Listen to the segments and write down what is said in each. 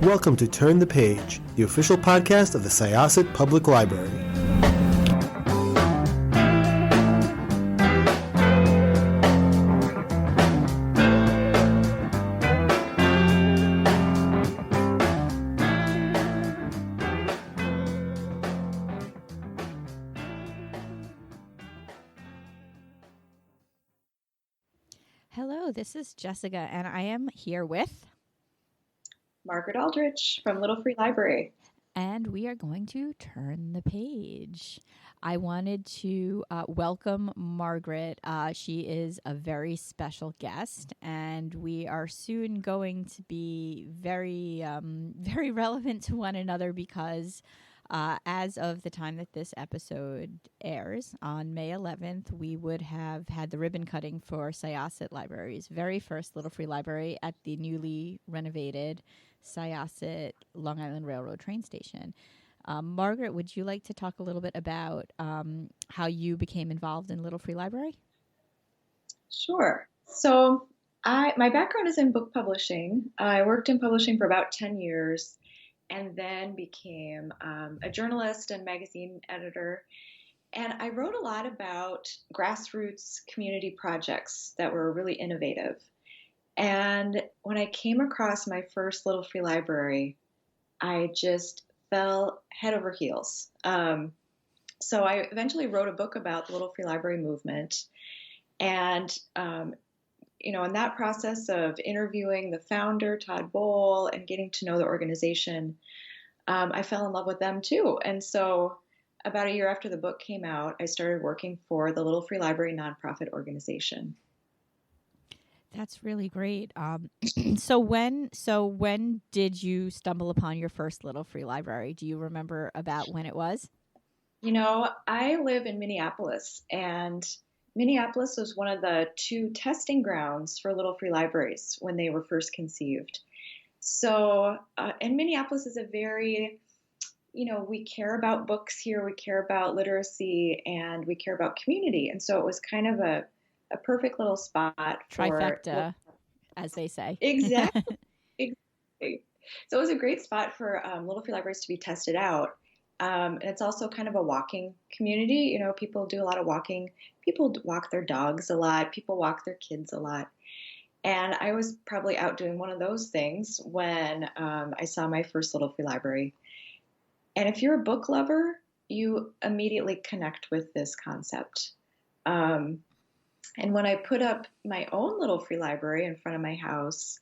Welcome to Turn the Page, the official podcast of the Syosset Public Library. Hello, this is Jessica, and I am here with Margaret Aldrich from Littlefree Library. And we are going to turn the page. I wanted to welcome Margaret. She is a very special guest, and we are soon going to be very, very relevant to one another because as of the time that this episode airs, on May 11th, we would have had the ribbon cutting for Syosset Library's very first Littlefree Library at the newly renovated Syosset Long Island Railroad train station. Margaret, would you like to talk a little bit about how you became involved in Littlefree Library? Sure. So my background is in book publishing. I worked in publishing for about 10 years and then became a journalist and magazine editor. And I wrote a lot about grassroots community projects that were really innovative. And when I came across my first Littlefree Library, I just fell head over heels. So I eventually wrote a book about the Littlefree Library movement. And, in that process of interviewing the founder, Todd Bowl, and getting to know the organization, I fell in love with them too. And so about a year after the book came out, I started working for the Littlefree Library nonprofit organization. That's really great. So when did you stumble upon your first Littlefree Library? Do you remember about when it was? I live in Minneapolis, and Minneapolis was one of the two testing grounds for Littlefree Libraries when they were first conceived. So, and Minneapolis is a very, we care about books here, we care about literacy, and we care about community. And so it was kind of a perfect little spot for trifecta, as they say. Exactly. So it was a great spot for Littlefree Libraries to be tested out. And it's also kind of a walking community. People do a lot of walking. People walk their dogs a lot. People walk their kids a lot. And I was probably out doing one of those things when I saw my first Littlefree Library. And if you're a book lover, you immediately connect with this concept. And when I put up my own Littlefree Library in front of my house,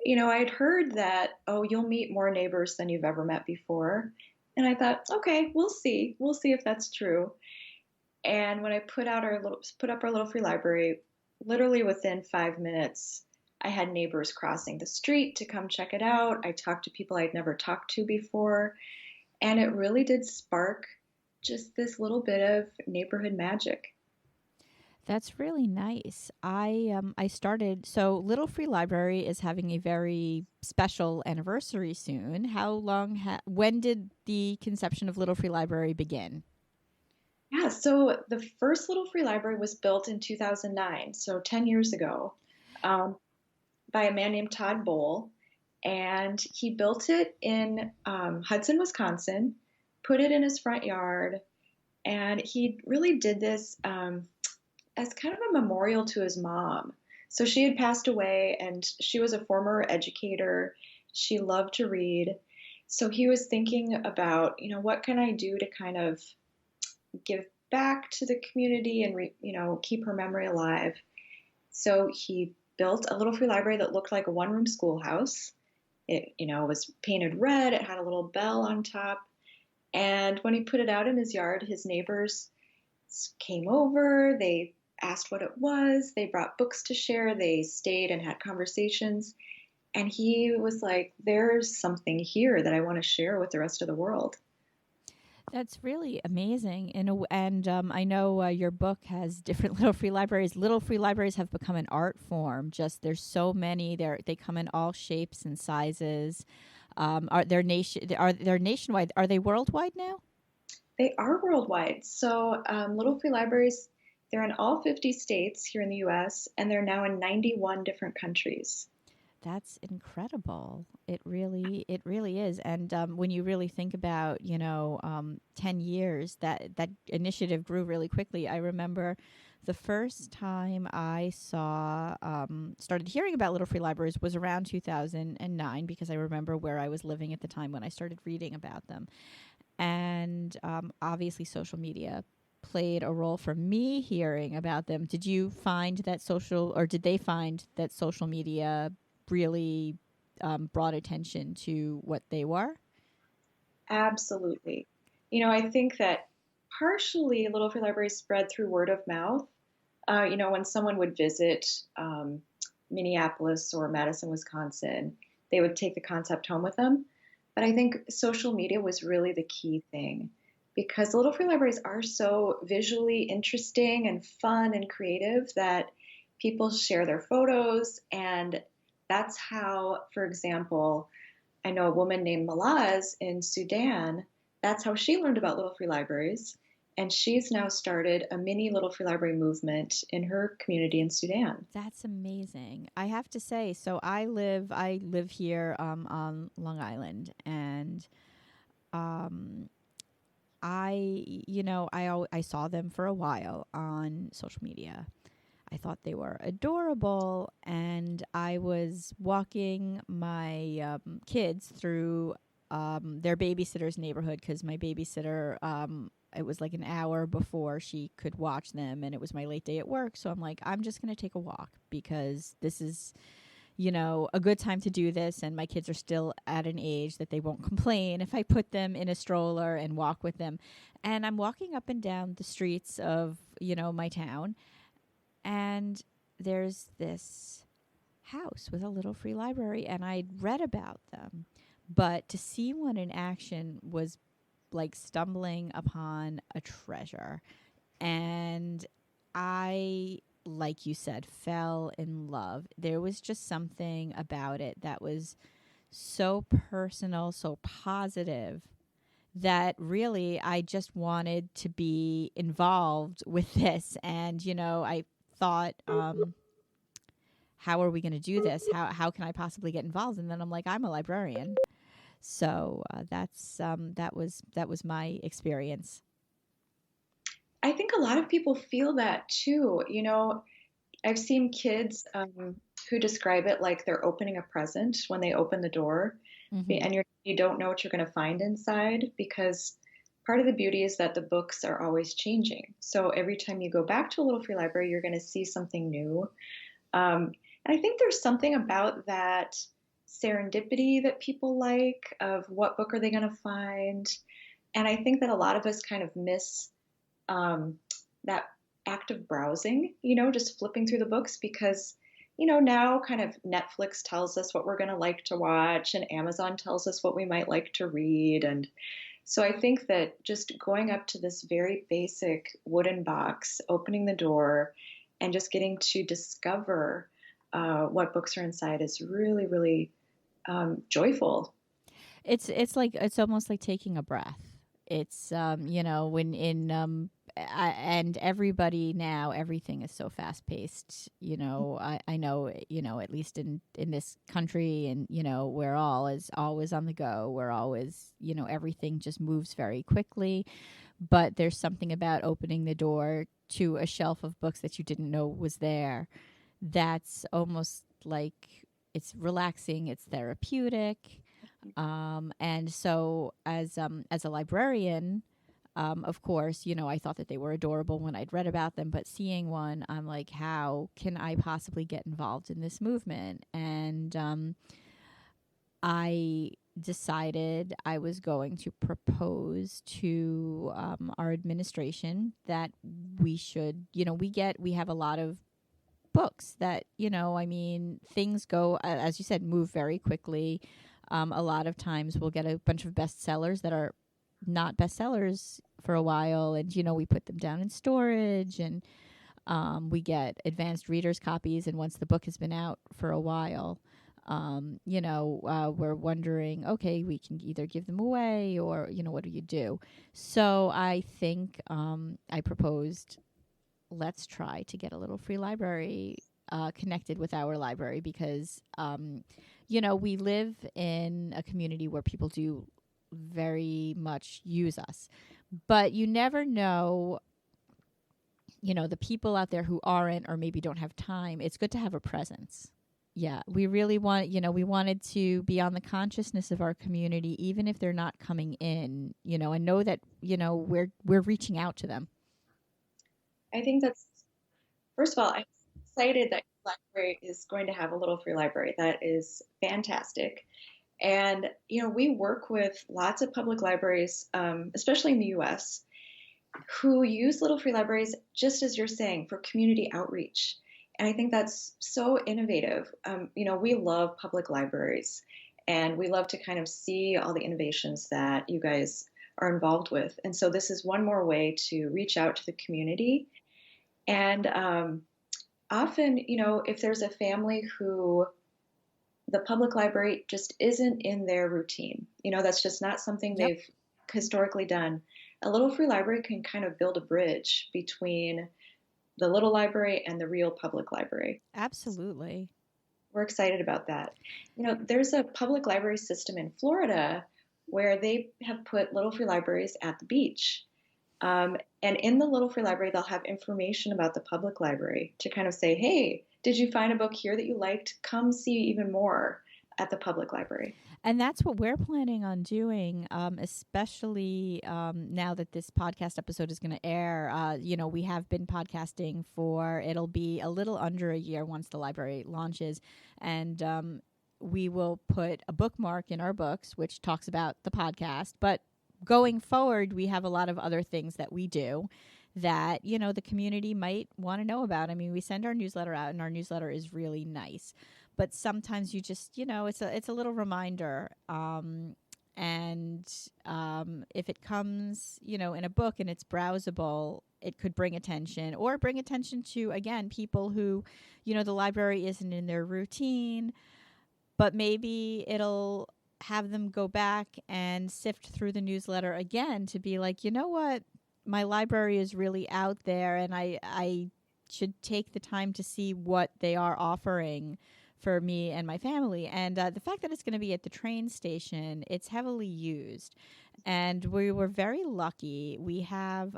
I had heard that, you'll meet more neighbors than you've ever met before. And I thought, okay, we'll see. We'll see if that's true. And when I put up our Littlefree Library, literally within 5 minutes, I had neighbors crossing the street to come check it out. I talked to people I'd never talked to before. And it really did spark just this little bit of neighborhood magic. That's really nice. I started, so Littlefree Library is having a very special anniversary soon. When did the conception of Littlefree Library begin? Yeah, so the first Littlefree Library was built in 2009, so 10 years ago, by a man named Todd Bowl. And he built it in Hudson, Wisconsin, put it in his front yard, and he really did this as kind of a memorial to his mom. So she had passed away, and she was a former educator. She loved to read. So he was thinking about, what can I do to kind of give back to the community and, keep her memory alive. So he built a Littlefree Library that looked like a one-room schoolhouse. It, was painted red. It had a little bell on top. And when he put it out in his yard, his neighbors came over. They asked what it was. They brought books to share. They stayed and had conversations. And he was like, there's something here that I want to share with the rest of the world. That's really amazing. And I know your book has different Littlefree Libraries. Littlefree Libraries have become an art form. There's so many. They come in all shapes and sizes. They're nationwide? Are they worldwide now? They are worldwide. So Littlefree Libraries, they're in all 50 states here in the U.S., and they're now in 91 different countries. That's incredible. It really is. And when you really think about, 10 years, that initiative grew really quickly. I remember the first time I started hearing about Little Free Libraries was around 2009, because I remember where I was living at the time when I started reading about them. And obviously, social media played a role for me hearing about them. Did you find that did they find that social media really brought attention to what they were? Absolutely. I think that partially Little Free Library spread through word of mouth. When someone would visit Minneapolis or Madison, Wisconsin, they would take the concept home with them. But I think social media was really the key thing, because Little Free Libraries are so visually interesting and fun and creative that people share their photos. And that's how, for example, I know a woman named Malaz in Sudan. That's how she learned about Little Free Libraries. And she's now started a mini Little Free Library movement in her community in Sudan. That's amazing. I have to say, so I live here on Long Island, and um, I saw them for a while on social media. I thought they were adorable, and I was walking my kids through their babysitter's neighborhood, because my babysitter, it was like an hour before she could watch them, and it was my late day at work. So I'm like, I'm just going to take a walk, because this is, a good time to do this. And my kids are still at an age that they won't complain if I put them in a stroller and walk with them. And I'm walking up and down the streets of, my town, and there's this house with a Little Free Library, and I'd read about them. But to see one in action was like stumbling upon a treasure. And I, like you said, fell in love. There was just something about it that was so personal, so positive, that really I just wanted to be involved with this. And, I thought, how are we going to do this? How can I possibly get involved? And then I'm like, I'm a librarian. So that was my experience. I think a lot of people feel that too. I've seen kids who describe it like they're opening a present when they open the door, Mm-hmm. and you don't know what you're going to find inside, because part of the beauty is that the books are always changing. So every time you go back to a Little Free Library, you're going to see something new. And I think there's something about that serendipity that people like, of what book are they going to find. And I think that a lot of us kind of miss that active browsing, just flipping through the books, because, now kind of Netflix tells us what we're going to like to watch, and Amazon tells us what we might like to read. And so I think that just going up to this very basic wooden box, opening the door, and just getting to discover what books are inside is really, really joyful. It's almost like taking a breath. It's when in and everybody now, everything is so fast paced. I know, at least in this country, and we're all is always on the go. We're always, everything just moves very quickly. But there's something about opening the door to a shelf of books that you didn't know was there. That's almost like, it's relaxing, it's therapeutic. And so as a librarian, of course, I thought that they were adorable when I'd read about them, but seeing one, I'm like, how can I possibly get involved in this movement? And I decided I was going to propose to our administration that we should, we have a lot of books that, things go, as you said, move very quickly. A lot of times we'll get a bunch of bestsellers that are not bestsellers for a while, and we put them down in storage, and we get advanced readers copies, and once the book has been out for a while, we're wondering, okay, we can either give them away, or what do you do? So I think I proposed, let's try to get a Little Free Library connected with our library because, we live in a community where people do very much use us. But you never know, the people out there who aren't or maybe don't have time. It's good to have a presence. Yeah, we really we wanted to be on the consciousness of our community, even if they're not coming in, and know that, we're reaching out to them. I think first of all, I'm excited that your library is going to have a Littlefree library. That is fantastic. And, we work with lots of public libraries, especially in the US, who use Littlefree libraries, just as you're saying, for community outreach. And I think that's so innovative. We love public libraries, and we love to kind of see all the innovations that you guys are involved with. And so this is one more way to reach out to the community. And often, if there's a family who the public library just isn't in their routine, that's just not something Yep. they've historically done, a Littlefree library can kind of build a bridge between the little library and the real public library. Absolutely. We're excited about that. There's a public library system in Florida where they have put Littlefree libraries at the beach. And in the Littlefree library, they'll have information about the public library to kind of say, hey, did you find a book here that you liked? Come see even more at the public library. And that's what we're planning on doing, especially now that this podcast episode is going to air. We have been podcasting it'll be a little under a year once the library launches. And we will put a bookmark in our books, which talks about the podcast. But going forward, we have a lot of other things that we do that, the community might want to know about. I mean, we send our newsletter out, and our newsletter is really nice. But sometimes you just, it's a little reminder. If it comes, in a book and it's browsable, it could bring attention to, again, people who, the library isn't in their routine, but maybe it'll have them go back and sift through the newsletter again to be like, you know what, my library is really out there, and I should take the time to see what they are offering for me and my family. And the fact that it's going to be at the train station, it's heavily used. And we were very lucky. We have,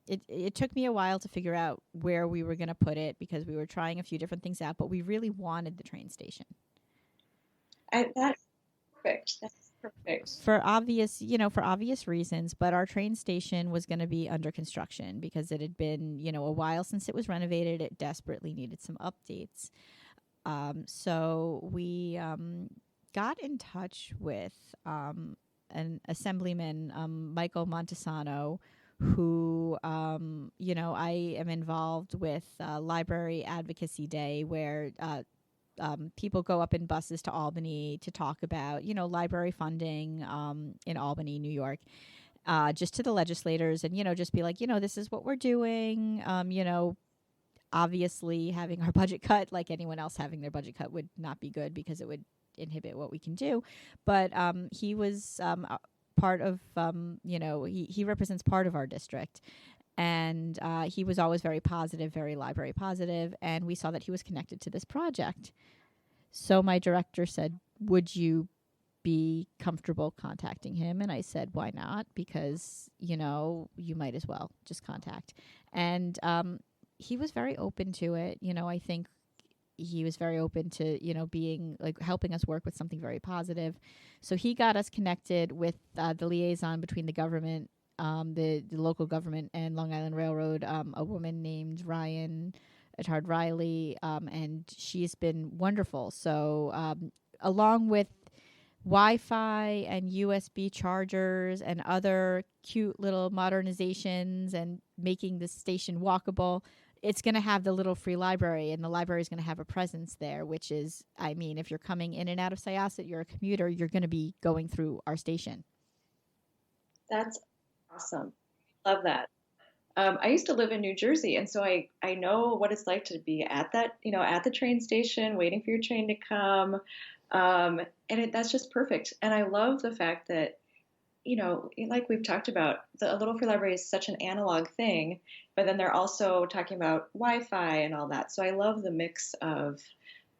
it took me a while to figure out where we were going to put it because we were trying a few different things out, but we really wanted the train station. That's perfect. That's perfect. For obvious reasons, but our train station was going to be under construction because it had been, a while since it was renovated. It desperately needed some updates. So we got in touch with an assemblyman, Michael Montesano, who, I am involved with Library Advocacy Day, where people go up in buses to Albany to talk about, library funding in Albany, New York. Just to the legislators and, just be like, this is what we're doing. Obviously having our budget cut, like anyone else having their budget cut, would not be good because it would inhibit what we can do. But he was part of, he represents part of our district. And he was always very positive, very library positive. And we saw that he was connected to this project. So my director said, would you be comfortable contacting him? And I said, why not? Because, you might as well just contact. And he was very open to it. I think he was very open to, being like helping us work with something very positive. So he got us connected with the liaison between the government, the local government and Long Island Railroad, a woman named Ryan Attard Riley, and she's been wonderful. So along with Wi-Fi and USB chargers and other cute little modernizations and making the station walkable, it's going to have the Littlefree library, and the library is going to have a presence there, which is, I mean, if you're coming in and out of Syosset, you're a commuter, you're going to be going through our station. That's awesome. Love that. I used to live in New Jersey, and so I know what it's like to be at that, at the train station, waiting for your train to come. That's just perfect. And I love the fact that, like we've talked about, the Little Free Library is such an analog thing, but then they're also talking about Wi-Fi and all that. So I love the mix of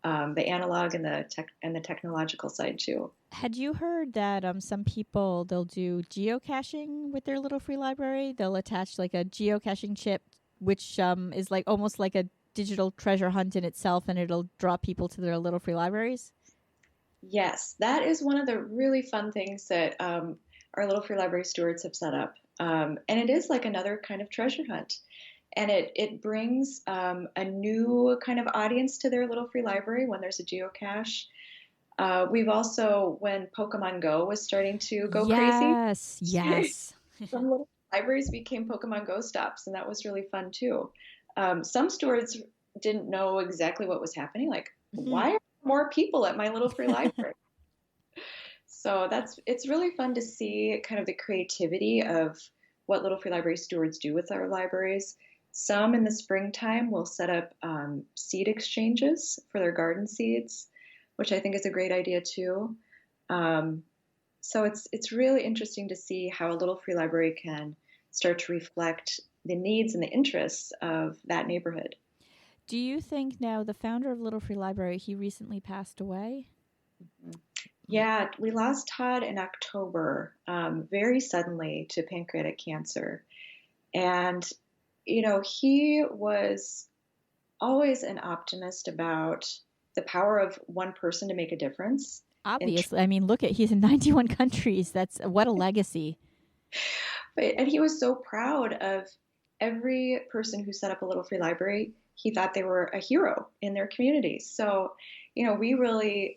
the analog and the technological side too. Had you heard that some people, they'll do geocaching with their Little Free Library? They'll attach like a geocaching chip, which is like almost like a digital treasure hunt in itself, and it'll draw people to their Little Free Libraries. Yes, that is one of the really fun things that our Little Free Library stewards have set up. And it is like another kind of treasure hunt. And it brings a new kind of audience to their Little Free Library when there's a geocache. We've also, when Pokemon Go was starting to go crazy, Yes. some little libraries became Pokemon Go stops, and that was really fun too. Some stewards didn't know exactly what was happening, like, why are more people at my Little Free Library? So it's really fun to see kind of the creativity of what Little Free Library stewards do with our libraries. Some in the springtime will set up seed exchanges for their garden seeds, which I think is a great idea too. So it's really interesting to see how a Little Free Library can start to reflect the needs and the interests of that neighborhood. Do you think now the founder of Little Free Library, he recently passed away? Yeah, we lost Todd in October, very suddenly to pancreatic cancer. And, he was always an optimist about the power of one person to make a difference. Obviously. I mean, he's in 91 countries. That's what a legacy. And he was so proud of every person who set up a Little Free Library. He thought they were a hero in their community. So, we really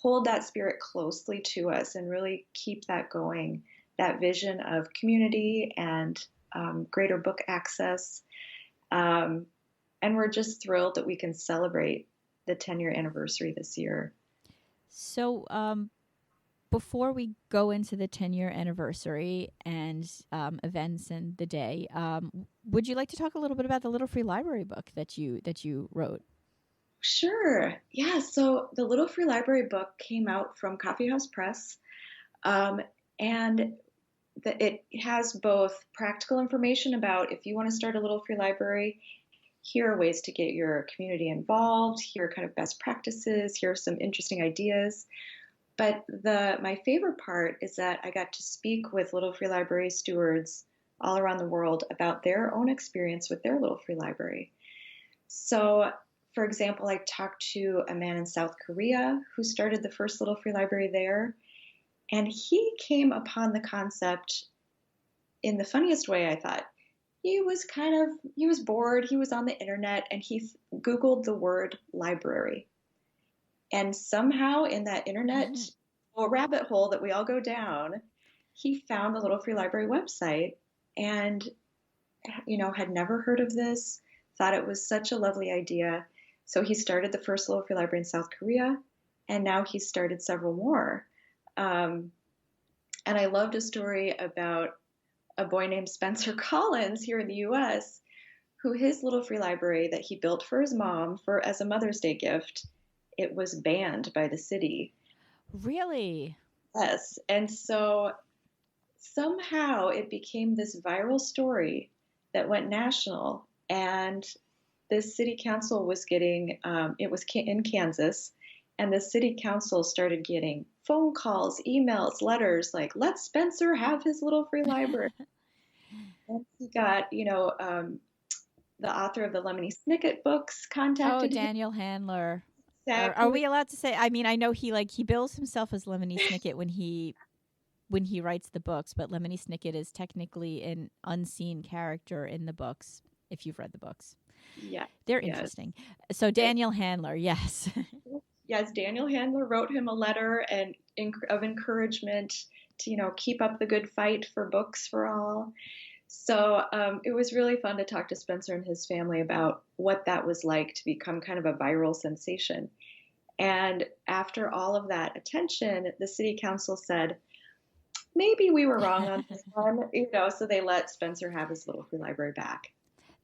hold that spirit closely to us and really keep that going, that vision of community and greater book access. And we're just thrilled that we can celebrate the 10-year anniversary this year. So before we go into the 10-year anniversary and events and the day, would you like to talk a little bit about the Little Free Library book that you wrote? Sure. Yeah. So the Little Free Library book came out from Coffee House Press, and it has both practical information about if you want to start a Little Free Library, here are ways to get your community involved, here are kind of best practices, here are some interesting ideas. But my favorite part is that I got to speak with Little Free Library stewards all around the world about their own experience with their Little Free Library. So, for example, I talked to a man in South Korea who started the first Little Free Library there, and he came upon the concept in the funniest way, I thought. He was bored, he was on the internet, and he Googled the word library. And somehow in that internet rabbit hole that we all go down, he found the Little Free Library website and, had never heard of this, thought it was such a lovely idea. So he started the first Little Free Library in South Korea, and now he's started several more. And I loved a story about a boy named Spencer Collins here in the U.S., who his Little Free Library that he built for his mom as a Mother's Day gift, it was banned by the city. Really? Yes. And so somehow it became this viral story that went national, and the city council was getting, it was in Kansas, and the city council started getting phone calls, emails, letters like, let Spencer have his Little Free Library. And he got, the author of the Lemony Snicket books contacted him. Daniel Handler. Exactly. Are we allowed to say? I mean, I know he bills himself as Lemony Snicket when he writes the books, but Lemony Snicket is technically an unseen character in the books. If you've read the books, yeah, they're interesting. So Daniel Handler, yes, yes, Daniel Handler wrote him a letter of encouragement to keep up the good fight for books for all. So it was really fun to talk to Spencer and his family about what that was like to become kind of a viral sensation. And after all of that attention, the city council said, maybe we were wrong on this one, so they let Spencer have his Little Free Library back.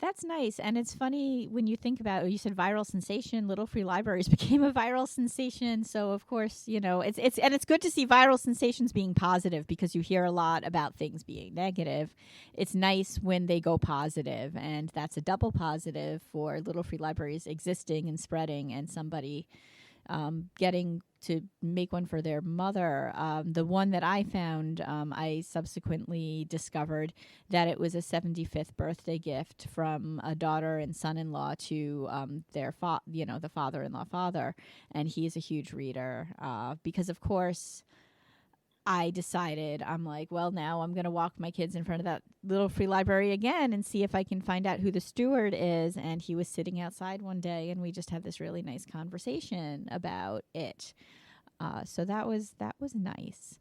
That's nice. And it's funny when you think about it, you said viral sensation, Littlefree Libraries became a viral sensation. So of course, it's good to see viral sensations being positive because you hear a lot about things being negative. It's nice when they go positive, and that's a double positive for Littlefree Libraries existing and spreading, and somebody getting to make one for their mother. The one that I found, I subsequently discovered that it was a 75th birthday gift from a daughter and son-in-law to their the father-in-law father, and he's a huge reader because, of course, I decided, I'm like, well, now I'm going to walk my kids in front of that Littlefree Library again and see if I can find out who the steward is. And he was sitting outside one day, and we just had this really nice conversation about it. So that was nice.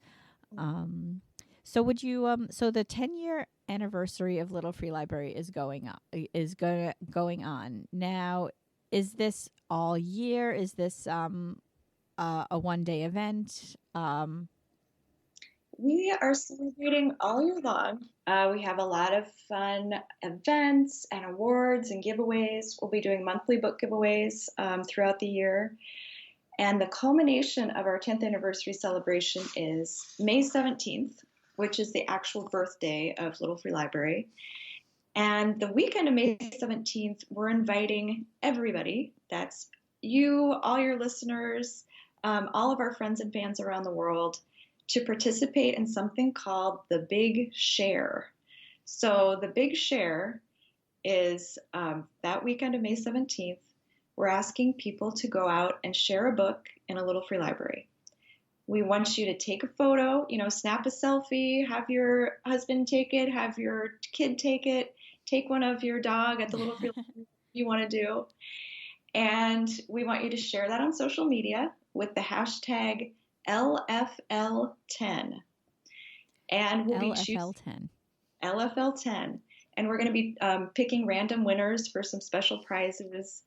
So would you so the 10-year anniversary of Littlefree Library is going on now. Is this all year? Is this a one-day event? We are celebrating all year long. We have a lot of fun events and awards and giveaways. We'll be doing monthly book giveaways throughout the year. And the culmination of our 10th anniversary celebration is May 17th, which is the actual birthday of Littlefree Library. And the weekend of May 17th, we're inviting everybody. That's you, all your listeners, all of our friends and fans around the world, to participate in something called the Big Share. So the Big Share is that weekend of May 17th, we're asking people to go out and share a book in a Littlefree Library. We want you to take a photo, snap a selfie, have your husband take it, have your kid take it, take one of your dog at the Littlefree Library you want to do. And we want you to share that on social media with the hashtag LFL10. And we'll be LFL10. LFL10. And we're going to be picking random winners for some special prizes.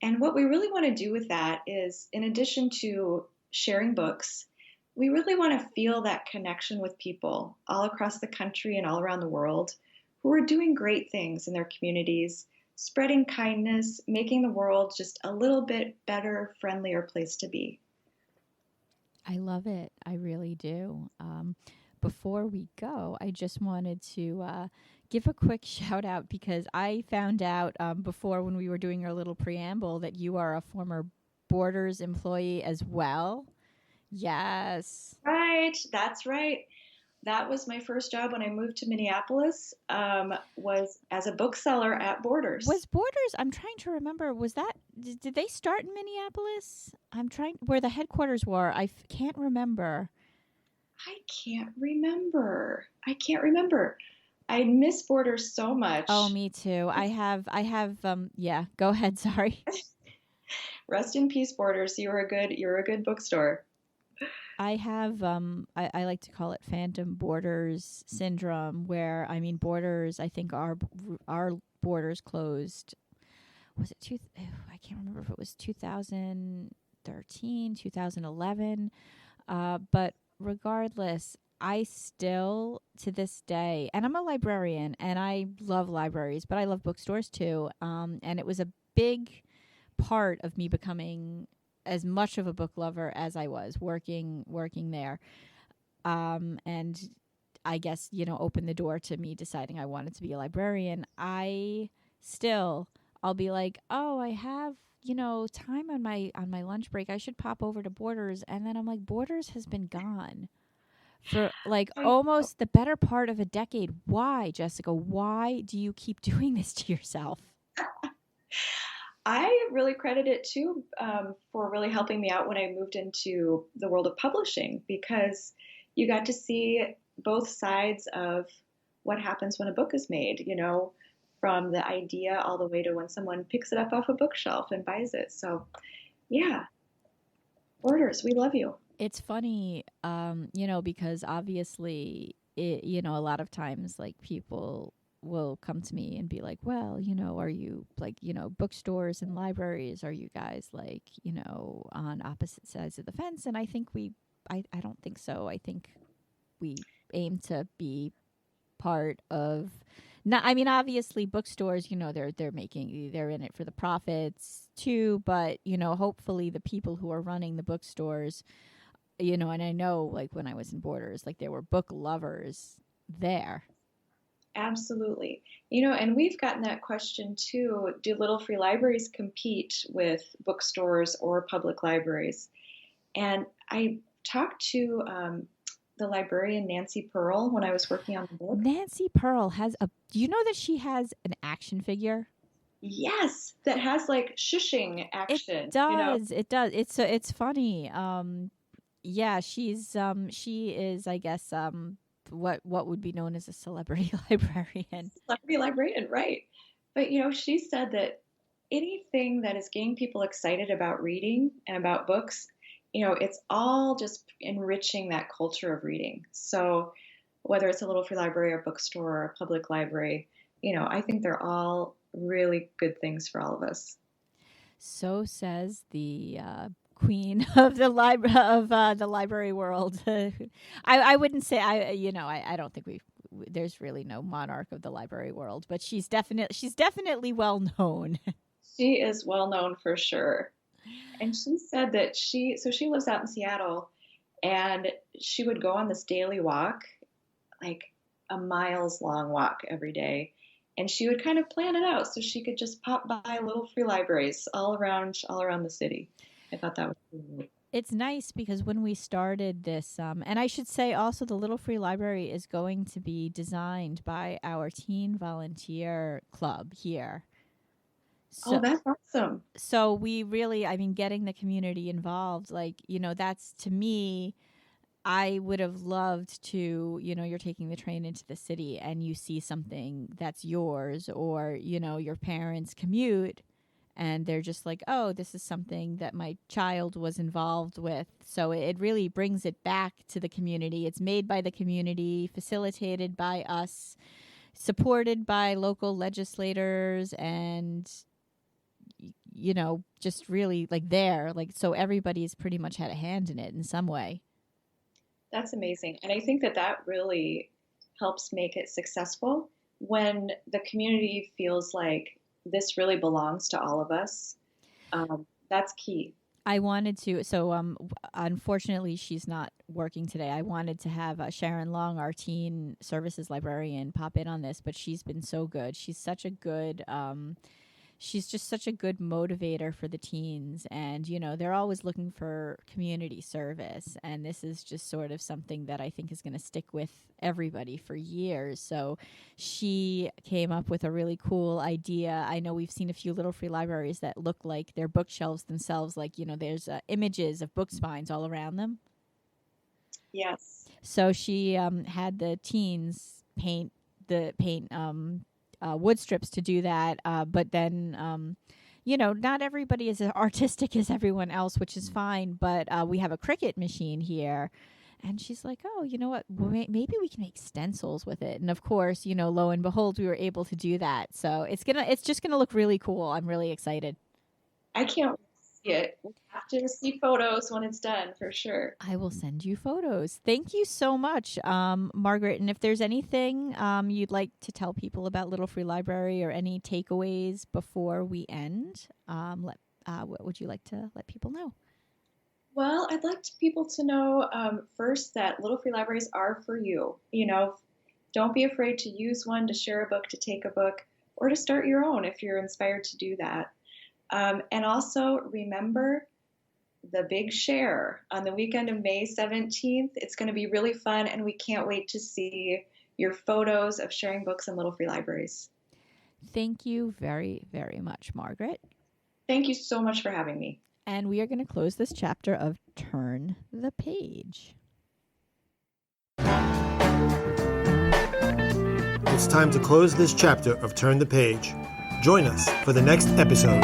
And what we really want to do with that is, in addition to sharing books, we really want to feel that connection with people all across the country and all around the world who are doing great things in their communities, spreading kindness, making the world just a little bit better, friendlier place to be. I love it. I really do. Before we go, I just wanted to give a quick shout out because I found out before when we were doing our little preamble that you are a former Borders employee as well. Yes. Right. That's right. That was my first job when I moved to Minneapolis, was as a bookseller at Borders. Was Borders, I'm trying to remember, did they start in Minneapolis? Where the headquarters were. Can't remember. I can't remember. I miss Borders so much. Oh, me too. I have, yeah, go ahead. Sorry. Rest in peace, Borders. You're a good bookstore. I have, I like to call it phantom Borders syndrome, where, Borders, I think our Borders closed, was it I can't remember if it was 2013, 2011, but regardless, I still, to this day, and I'm a librarian, and I love libraries, but I love bookstores too, and it was a big part of me becoming as much of a book lover as I was working there. And I guess, opened the door to me deciding I wanted to be a librarian. I'll be like, oh, I have, time on my lunch break. I should pop over to Borders. And then I'm like, Borders has been gone for almost the better part of a decade. Why, Jessica? Why do you keep doing this to yourself? I really credit it too for really helping me out when I moved into the world of publishing, because you got to see both sides of what happens when a book is made, from the idea all the way to when someone picks it up off a bookshelf and buys it. So, yeah, Borders, we love you. It's funny, because obviously, a lot of times, like, people will come to me and be like, well, are you bookstores and libraries, are you guys on opposite sides of the fence? And I think I don't think so. I think we aim to be part of Not, I mean, obviously, bookstores, they're in it for the profits too. But hopefully, the people who are running the bookstores, and I know, like when I was in Borders, like there were book lovers there. Absolutely. And we've gotten that question too. Do little free libraries compete with bookstores or public libraries? And I talked to the librarian Nancy Pearl when I was working on the book. Nancy Pearl has do you know that she has an action figure? Yes, that has like shushing action. It does. It does. It's funny. Yeah, she is, I guess, what would be known as a celebrity librarian. Celebrity librarian, right. But, she said that anything that is getting people excited about reading and about books, it's all just enriching that culture of reading. So whether it's a little free library or bookstore or a public library, I think they're all really good things for all of us. So says the queen of the library world. I wouldn't say I don't think there's really no monarch of the library world, but she's definitely well known. She is well known for sure. And she said that she lives out in Seattle, and she would go on this daily walk, like a miles long walk every day. And she would kind of plan it out so she could just pop by little free libraries all around the city. I thought that was cool. It's nice because when we started this, and I should say also the Little Free Library is going to be designed by our teen volunteer club here. So, that's awesome. So we really, getting the community involved, that's, to me, I would have loved to, you're taking the train into the city and you see something that's yours, or, your parents commute and they're just like, oh, this is something that my child was involved with. So it really brings it back to the community. It's made by the community, facilitated by us, supported by local legislators, and just really so everybody's pretty much had a hand in it in some way. That's amazing. And I think that really helps make it successful when the community feels like this really belongs to all of us. That's key. I wanted to, unfortunately, she's not working today. I wanted to have Sharon Long, our teen services librarian, pop in on this, but she's been so good. She's such a good, she's just such a good motivator for the teens. And, they're always looking for community service. And this is just sort of something that I think is going to stick with everybody for years. So she came up with a really cool idea. I know we've seen a few little free libraries that look like they're bookshelves themselves. Like, there's images of book spines all around them. Yes. So she had the teens paint wood strips to do that, but then not everybody is as artistic as everyone else, which is fine, but we have a Cricut machine here, and she's like, oh, you know what, maybe we can make stencils with it. And of course, lo and behold, we were able to do that. So it's just gonna look really cool. I'm really excited. I can't wait to see it. We'll have to see photos when it's done, for sure. I will send you photos. Thank you so much, Margaret. And if there's anything you'd like to tell people about Little Free Library or any takeaways before we end, what would you like to let people know? Well, I'd like people to know first that Little Free Libraries are for you. Don't be afraid to use one, to share a book, to take a book, or to start your own if you're inspired to do that. And also remember the big share on the weekend of May 17th. It's going to be really fun, and we can't wait to see your photos of sharing books in Little Free Libraries. Thank you very, very much, Margaret. Thank you so much for having me. And we are going to close this chapter of Turn the Page. It's time to close this chapter of Turn the Page. Join us for the next episode.